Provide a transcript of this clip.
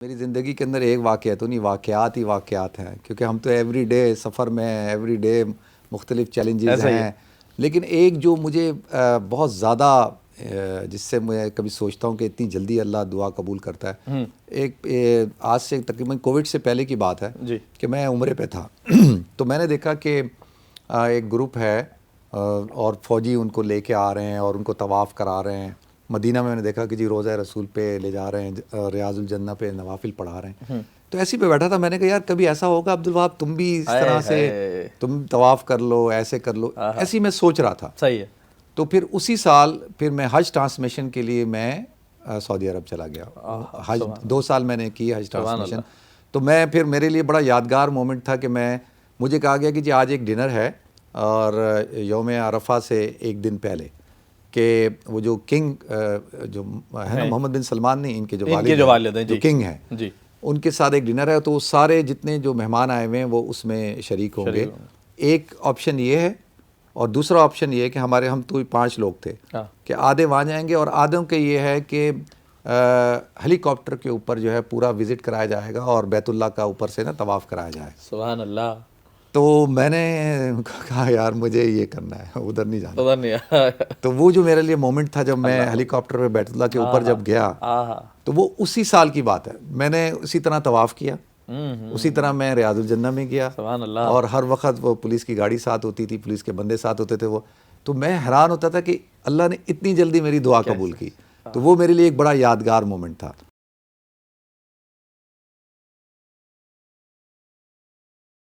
میری زندگی کے اندر ایک واقعہ تو نہیں، واقعات ہی واقعات ہیں، کیونکہ ہم تو ایوری ڈے سفر میں ہیں، ایوری ڈے مختلف چیلنجز ہیں. لیکن ایک جو مجھے بہت زیادہ جس سے میں کبھی سوچتا ہوں کہ اتنی جلدی اللہ دعا قبول کرتا ہے. ایک آج سے تقریباً کووڈ سے پہلے کی بات ہے کہ میں عمرے پہ تھا. تو میں نے دیکھا کہ ایک گروپ ہے اور فوجی ان کو لے کے آ رہے ہیں اور ان کو طواف کرا رہے ہیں. مدینہ میں نے دیکھا کہ جی روضہ رسول پہ لے جا رہے ہیں، ریاض الجنہ پہ نوافل پڑھا رہے ہیں. تو ایسے پہ بیٹھا تھا، میں نے کہا یار کبھی ایسا ہوگا عبدالوہاب تم بھی اس طرح سے تم طواف کر لو، ایسے کر لو، ایسی میں سوچ رہا تھا. صحیح ہے. تو پھر اسی سال پھر میں حج ٹرانسمیشن کے لیے میں سعودی عرب چلا گیا. حج 2 سال میں نے کی حج ٹرانسمیشن. تو میں پھر میرے لیے بڑا یادگار مومنٹ تھا کہ مجھے کہا گیا کہ جی آج ایک ڈنر ہے اور یوم عرفہ سے ایک دن پہلے کہ وہ جو کنگ جو ہے نا محمد بن سلمان نہیں، ان کے جو والد ہیں جو کنگ ہیں ان کے ساتھ ایک ڈنر ہے. تو سارے جتنے جو مہمان آئے ہوئے ہیں وہ اس میں شریک ہوں گے. ایک آپشن یہ ہے اور دوسرا آپشن یہ ہے کہ ہم تو 5 لوگ تھے کہ آدھے وہاں جائیں گے اور آدھوں کے یہ ہے کہ ہیلی کاپٹر کے اوپر جو ہے پورا وزٹ کرایا جائے گا اور بیت اللہ کا اوپر سے نا طواف کرایا جائے. سبحان اللہ. تو میں نے کہا یار مجھے یہ کرنا ہے، ادھر نہیں جانا. تو وہ جو میرے لیے مومنٹ تھا جب میں ہیلی کاپٹر پہ بیت اللہ کے اوپر جب گیا تو وہ اسی سال کی بات ہے. میں نے اسی طرح طواف کیا، اسی طرح میں ریاض الجنہ میں گیا اور ہر وقت وہ پولیس کی گاڑی ساتھ ہوتی تھی، پولیس کے بندے ساتھ ہوتے تھے. تو میں حیران ہوتا تھا کہ اللہ نے اتنی جلدی میری دعا قبول کی. تو وہ میرے لیے ایک بڑا یادگار مومنٹ تھا.